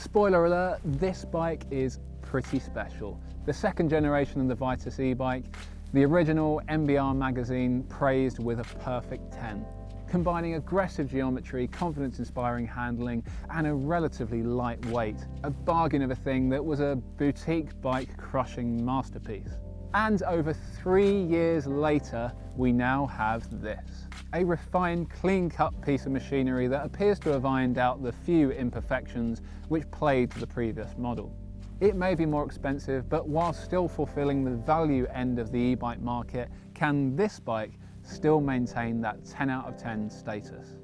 Spoiler alert, this bike is pretty special. The second generation of the Vitus e-bike, the original MBR magazine praised with a perfect 10. Combining aggressive geometry, confidence-inspiring handling, and a relatively light weight. A bargain of a thing that was a boutique bike-crushing masterpiece. And over 3 years later, we now have this. A refined, clean-cut piece of machinery that appears to have ironed out the few imperfections which plagued the previous model. It may be more expensive, but while still fulfilling the value end of the e-bike market, can this bike still maintain that 10 out of 10 status?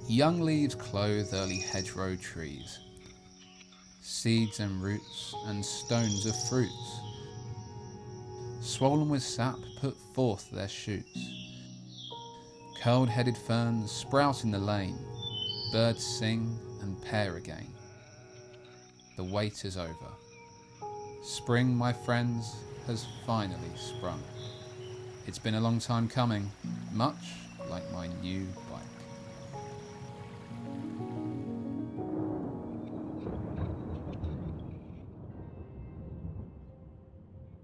Young leaves clothe early hedgerow trees. Seeds and roots and stones of fruits, swollen with sap, put forth their shoots. Curled-headed ferns sprout in the lane, birds sing and pair again. The wait is over. Spring, my friends, has finally sprung. It's been a long time coming, much like my new bike.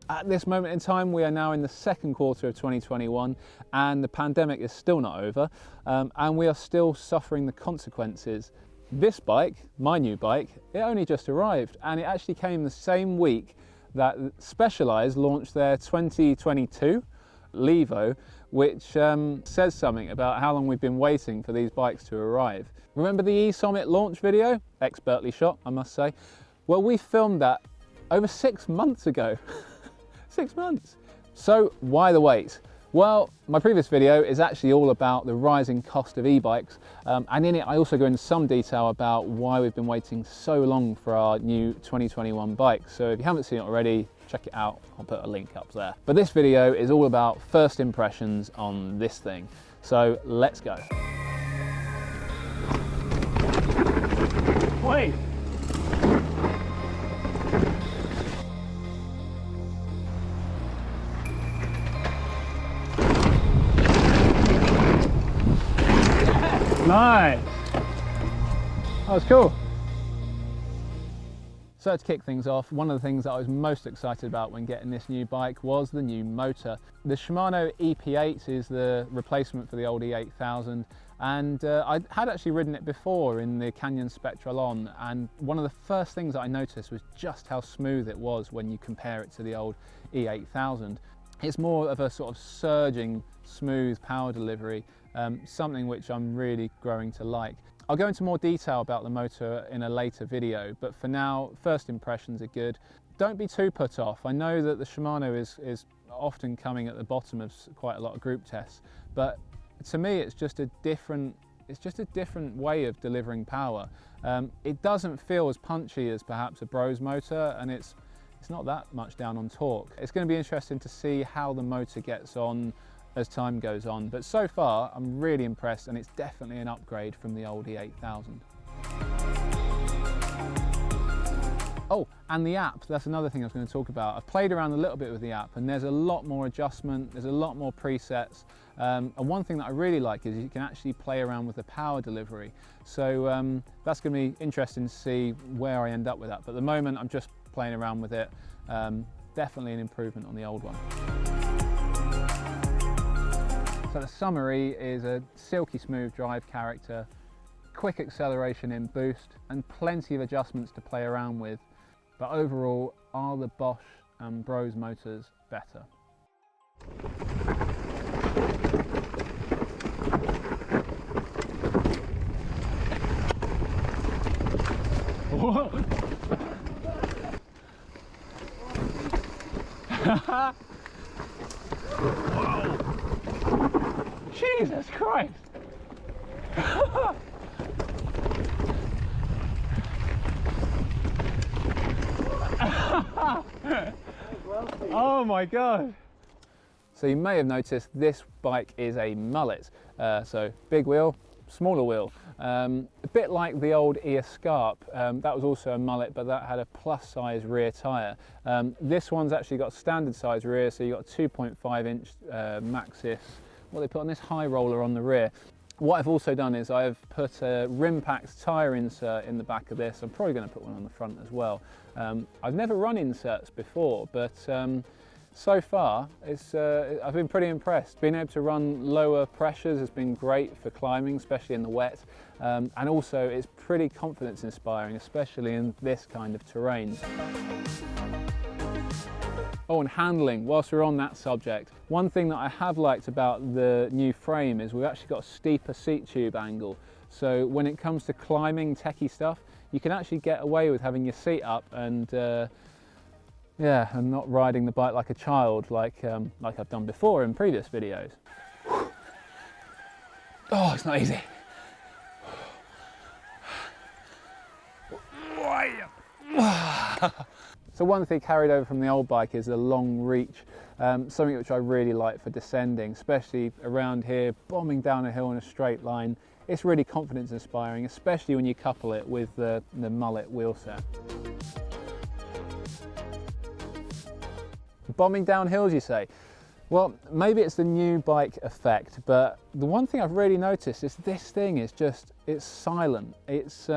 At this moment in time, we are now in the second quarter of 2021 and the pandemic is still not over, and we are still suffering the consequences. This bike, my new bike, it only just arrived, and it actually came the same week that Specialized launched their 2022 Levo, which says something about how long we've been waiting for these bikes to arrive. Remember the E-Sommet launch video? Expertly shot, I must say. Well, we filmed that over 6 months ago. 6 months. So why the wait? Well, my previous video is actually all about the rising cost of e-bikes, and in it I also go into some detail about why we've been waiting so long for our new 2021 bike. So if you haven't seen it already, check it out. I'll put a link up there. But this video is all about first impressions on this thing. So let's go. Wait. Nice! That was cool. So to kick things off, one of the things that I was most excited about when getting this new bike was the new motor. The Shimano EP8 is the replacement for the old E8000, and I had actually ridden it before in the Canyon Spectral On, and one of the first things that I noticed was just how smooth it was when you compare it to the old E8000. It's more of a sort of surging, smooth power delivery, something which I'm really growing to like. I'll go into more detail about the motor in a later video, but for now, first impressions are good. Don't be too put off. I know that the Shimano is often coming at the bottom of quite a lot of group tests, but to me it's just a different way of delivering power. It doesn't feel as punchy as perhaps a Bros motor, and it's not that much down on torque. It's going to be interesting to see how the motor gets on as time goes on, but so far I'm really impressed, and it's definitely an upgrade from the old E8000. Oh, and the app, that's another thing I was going to talk about. I've played around a little bit with the app, and there's a lot more adjustment, there's a lot more presets, and one thing that I really like is you can actually play around with the power delivery. So that's going to be interesting to see where I end up with that, but at the moment I'm just playing around with it. Definitely an improvement on the old one. So the summary is a silky smooth drive character, quick acceleration in boost, and plenty of adjustments to play around with. But overall, are the Bosch and Bros motors better? Whoa! Jesus Christ! Oh my God! So you may have noticed this bike is a mullet, so big wheel, smaller wheel, A bit like the old E-Escape, that was also a Mullet, but that had a plus size rear tyre. This one's actually got standard size rear, so you've got 2.5 inch Maxxis, what they put on this, high roller on the rear. What I've also done is I've put a Rimpax tyre insert in the back of this. I'm probably going to put one on the front as well. I've never run inserts before, but so far I've been pretty impressed. Being able to run lower pressures has been great for climbing, especially in the wet, and also it's pretty confidence inspiring, especially in this kind of terrain. Oh, and handling, whilst we're on that subject, one thing that I have liked about the new frame is we've actually got a steeper seat tube angle. So when it comes to climbing techie stuff, you can actually get away with having your seat up and yeah, and not riding the bike like a child like I've done before in previous videos. Oh, it's not easy. So one thing carried over from the old bike is the long reach, something which I really like for descending, especially around here, bombing down a hill in a straight line. It's really confidence inspiring, especially when you couple it with the Mullet wheel set. Bombing down hills, you say? Well, maybe it's the new bike effect, but the one thing I've really noticed is this thing is just, it's silent. It's,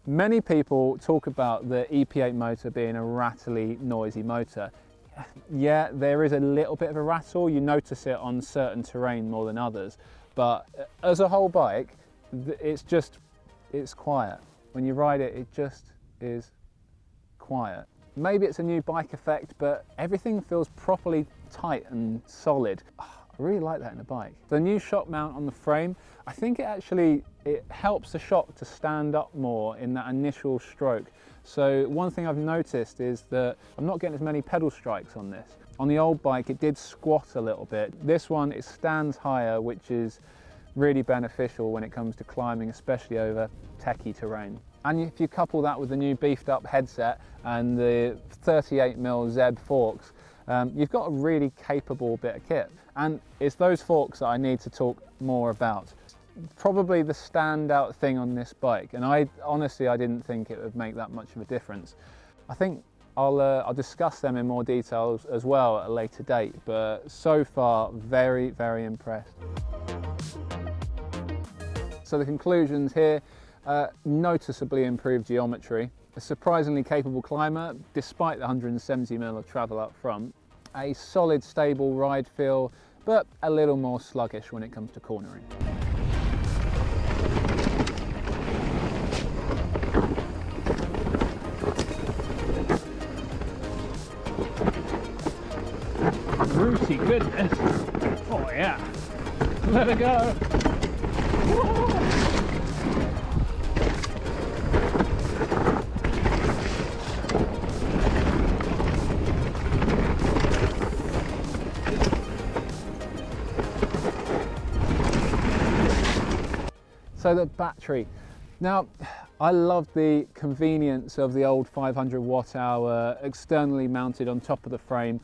many people talk about the EP8 motor being a rattly, noisy motor. Yeah, there is a little bit of a rattle. You notice it on certain terrain more than others, but as a whole bike, it's quiet. When you ride it, it just is quiet. Maybe it's a new bike effect, but everything feels properly tight and solid. I really like that in a bike. The new shock mount on the frame, I think it helps the shock to stand up more in that initial stroke. So one thing I've noticed is that I'm not getting as many pedal strikes on this. On the old bike, it did squat a little bit. This one, it stands higher, which is really beneficial when it comes to climbing, especially over techie terrain. And if you couple that with the new beefed up headset and the 38mm Zeb forks, you've got a really capable bit of kit. And it's those forks that I need to talk more about. Probably the standout thing on this bike, and honestly I didn't think it would make that much of a difference. I think I'll discuss them in more detail as well at a later date, but so far very, very impressed. So the conclusions here, noticeably improved geometry, a surprisingly capable climber despite the 170mm of travel up front, a solid stable ride feel, but a little more sluggish when it comes to cornering. Rooty goodness. Oh yeah. Let it go. Whoa. So the battery. Now, I love the convenience of the old 500 watt hour externally mounted on top of the frame.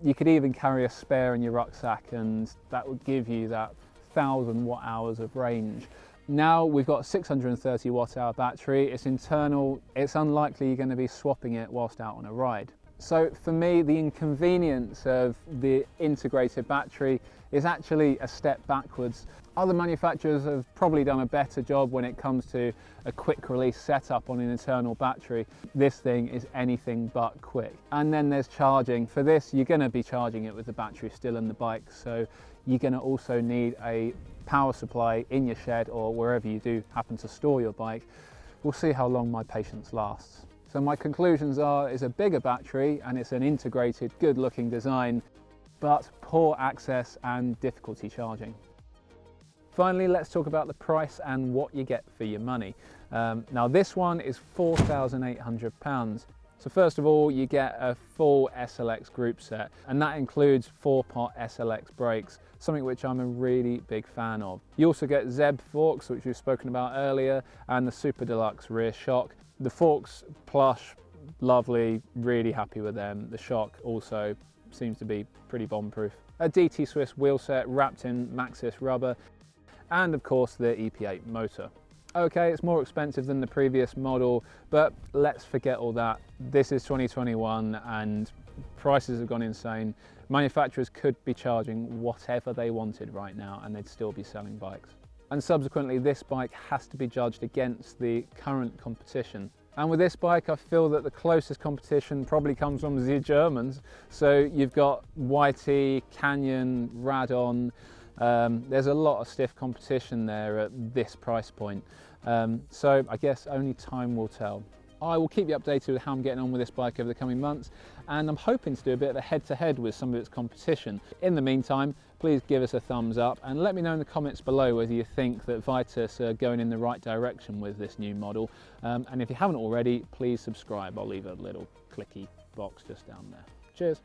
You could even carry a spare in your rucksack and that would give you that 1000 watt hours of range. Now we've got a 630 watt hour battery, it's internal, it's unlikely you're going to be swapping it whilst out on a ride. So for me, the inconvenience of the integrated battery is actually a step backwards. Other manufacturers have probably done a better job when it comes to a quick release setup on an internal battery. This thing is anything but quick. And then there's charging. For this, you're going to be charging it with the battery still in the bike, so you're going to also need a power supply in your shed or wherever you do happen to store your bike. We'll see how long my patience lasts. So my conclusions are, it's a bigger battery and it's an integrated, good looking design, but poor access and difficulty charging. Finally, let's talk about the price and what you get for your money. Now this one is £4,800. So first of all, you get a full SLX group set, and that includes 4-pot SLX brakes, something which I'm a really big fan of. You also get Zeb forks, which we've spoken about earlier, and the Super Deluxe rear shock. The forks, plush, lovely, really happy with them. The shock also seems to be pretty bomb-proof. A DT Swiss wheel set wrapped in Maxxis rubber, and of course the EP8 motor. Okay, it's more expensive than the previous model, but let's forget all that. This is 2021 and prices have gone insane. Manufacturers could be charging whatever they wanted right now and they'd still be selling bikes. And subsequently, this bike has to be judged against the current competition. And with this bike, I feel that the closest competition probably comes from the Germans. So you've got YT, Canyon, Radon. There's a lot of stiff competition there at this price point. So I guess only time will tell. I will keep you updated with how I'm getting on with this bike over the coming months, and I'm hoping to do a bit of a head-to-head with some of its competition. In the meantime, please give us a thumbs up and let me know in the comments below whether you think that Vitus are going in the right direction with this new model. And if you haven't already, please subscribe. I'll leave a little clicky box just down there. Cheers.